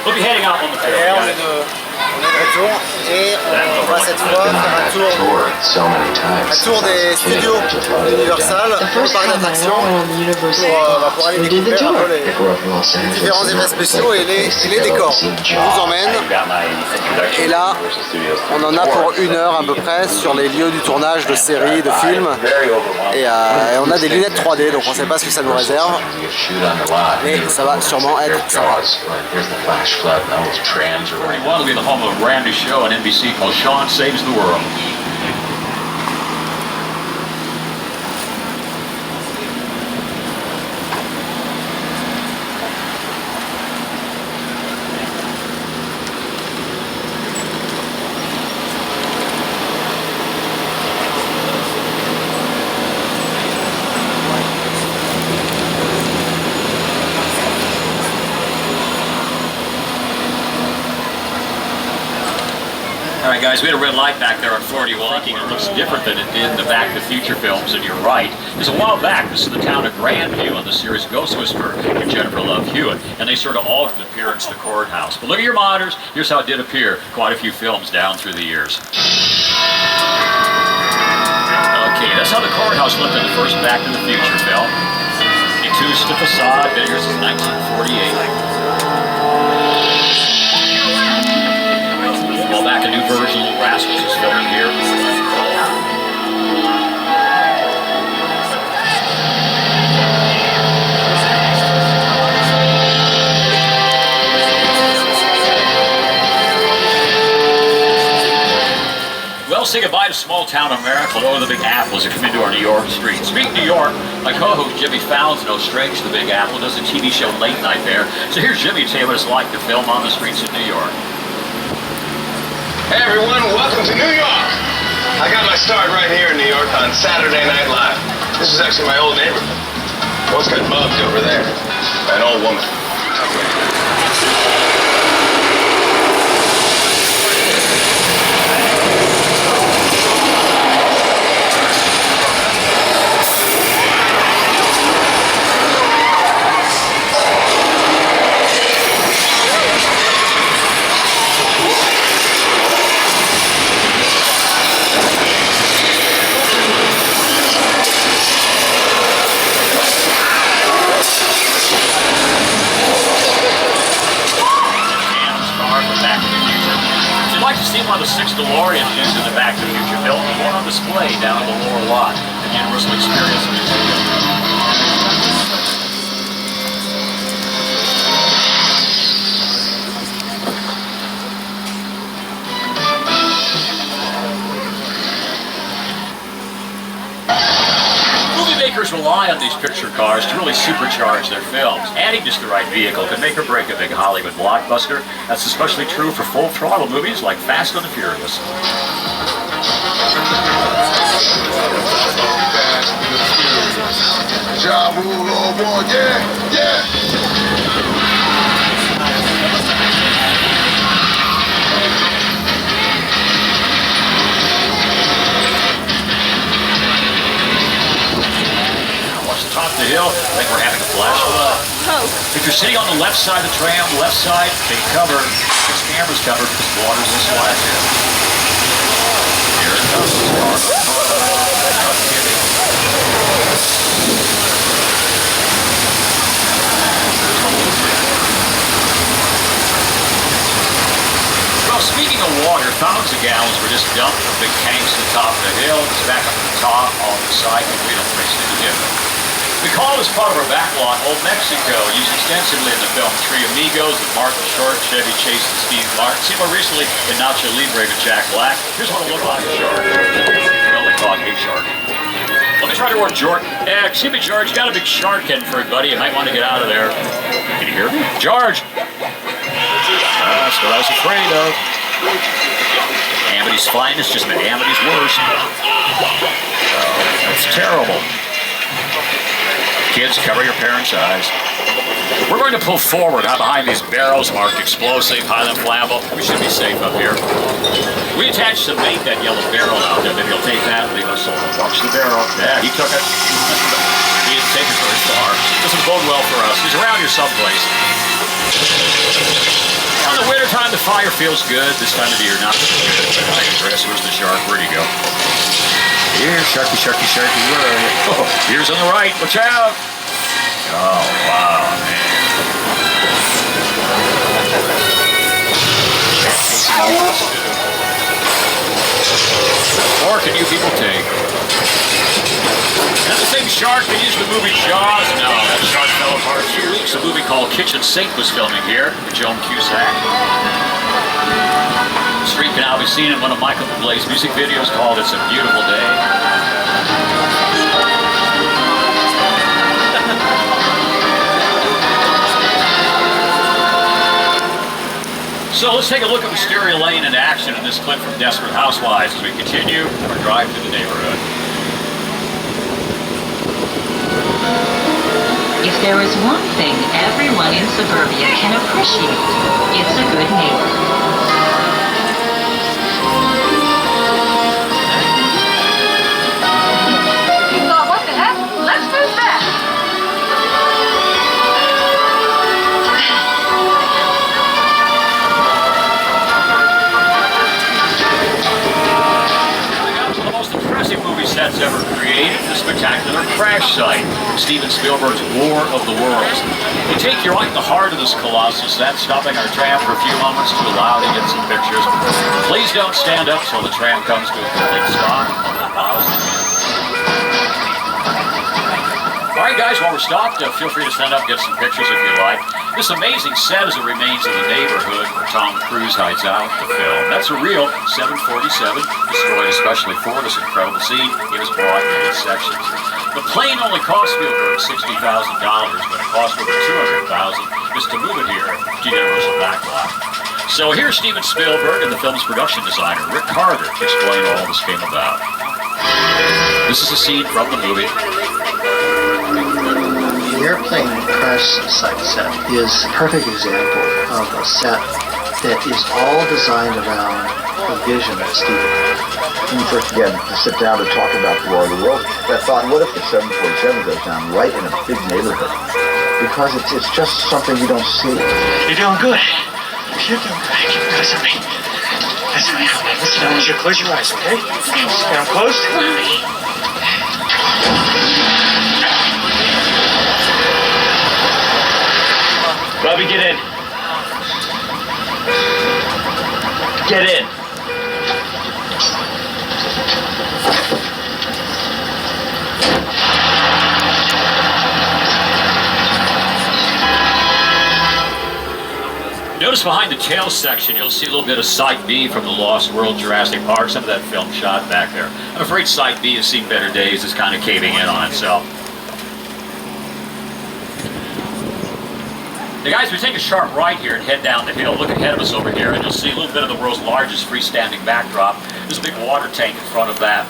We'll be heading out on the Et on est de retour et on va cette fois faire un tour des studios d'Universal pour le parc d'attractions pour aller découvrir un peu les différents effets spéciaux et les décors. On vous emmène et là on en a pour 1 heure à peu près sur les lieux du tournage de séries, de films et on a des lunettes 3D donc on ne sait pas ce que ça nous réserve mais ça va sûrement être sympa. Will be the home of a brand new show on NBC called Sean Saves the World. Alright guys, we had a red light back there on 41. Thinking it looks different than it did in the Back to the Future films, and you're right. Because a while back, this is the town of Grandview on the series Ghost Whisperer with Jennifer Love Hewitt, and they sort of altered the appearance of the courthouse. But look at your monitors, here's how it did appear quite a few films down through the years. Okay, that's how the courthouse looked in the first Back to the Future film. Etouche the facade, been here since 1948. Back a new version of Rascals is filming here. Well, say goodbye to small town America. Hello to the Big Apple as you come into our New York streets. Speaking of New York, my co-host Jimmy Fallon's no stranger to the Big Apple, does a TV show late night there. So here's Jimmy to tell you what it's like to film on the streets of New York. Hey everyone, welcome to New York! I got my start right here in New York on Saturday Night Live. This is actually my old neighborhood. What's got mugged over there? An old woman. One of the 6 DeLoreans used in the Back to the Future film, one on display down in the lower lot at the Universal Experience Museum. Makers rely on these picture cars to really supercharge their films. Adding just the right vehicle can make or break a big Hollywood blockbuster. That's especially true for full throttle movies like Fast and the Furious. Top of the hill, I think we're having a flash flood. Oh. If you're sitting on the left side of the tram, left side, take cover. This camera's covered because water's in splash here. Here it comes. Not kidding. Well, speaking of water, thousands of gallons were just dumped from big tanks at the top of the hill. It's back up at the top, all recycled. We don't waste any different. We call as part of our backlot Old Mexico, used extensively in the film Three Amigos with Martin Short, Chevy Chase, and Steve Martin. See more recently in Nacho Libre with Jack Black. Here's what it looked like a shark. Well, they call it a shark. Let me try to work George. Excuse me, George, you got a big shark heading for you, buddy. You might want to get out of there. Can you hear me? George! That's what I was afraid of. Amity's finest just met Amity's worst. That's terrible. Kids, cover your parents' eyes. We're going to pull forward behind these barrels marked explosive, highly flammable. We should be safe up here. We attached some bait that yellow barrel out there. Maybe he'll take that and leave us alone. Watch the barrel. Yeah, he took it. He didn't take it very far. Doesn't bode well for us. He's around here someplace. fire feels good this time of the year. Not good. Chris, where's the shark? Where'd he go? Here, sharky, sharky, sharky, where are you? Oh, here's on the right. Watch out! Oh, wow, man. Or can you people take? That's the same shark that used the movie Jaws. No, that shark fell apart 2 weeks. A movie called Kitchen Sink was filming here with Joan Cusack. The street can now be seen in one of Michael Bublé's music videos called It's a Beautiful Day. So let's take a look at Wisteria Lane in action in this clip from Desperate Housewives as we continue our drive through the neighborhood. If there is one thing everyone in suburbia can appreciate, it's a good neighbor. You thought, what the heck? Let's move back. Sets ever created, the spectacular crash site, Steven Spielberg's War of the Worlds. You take you right in the heart of this colossus, that's stopping our tram for a few moments to allow to get some pictures. Please don't stand up till the tram comes to a complete stop. Alright guys, while we're stopped, feel free to stand up and get some pictures if you like. This amazing set is the remains of the neighborhood where Tom Cruise hides out to film. That's a real 747, destroyed especially for this incredible scene. It was brought in its sections. The plane only cost Spielberg $60,000, but it cost over $200,000 just to move it here to Universal Backlot. So here's Steven Spielberg and the film's production designer, Rick Carter, to explain all this came about. This is a scene from the movie. The airplane crash site set is a perfect example of a set that is all designed around a vision that Steven had. When we first began to sit down to talk about the War of the Worlds, I thought, what if the 747 goes down right in a big neighborhood? Because it's just something you don't see. You're doing good. You're doing good. Keep listen to me. Listen to me. Listen, I want you to close your eyes, okay? Just get them closed. Robbie, get in. Get in. Notice behind the tail section, you'll see a little bit of Site B from the Lost World Jurassic Park. Some of that film shot back there. I'm afraid Site B has seen better days. It's kind of caving in on itself. Now guys, we take a sharp right here and head down the hill. Look ahead of us over here and you'll see a little bit of the world's largest freestanding backdrop. There's a big water tank in front of that.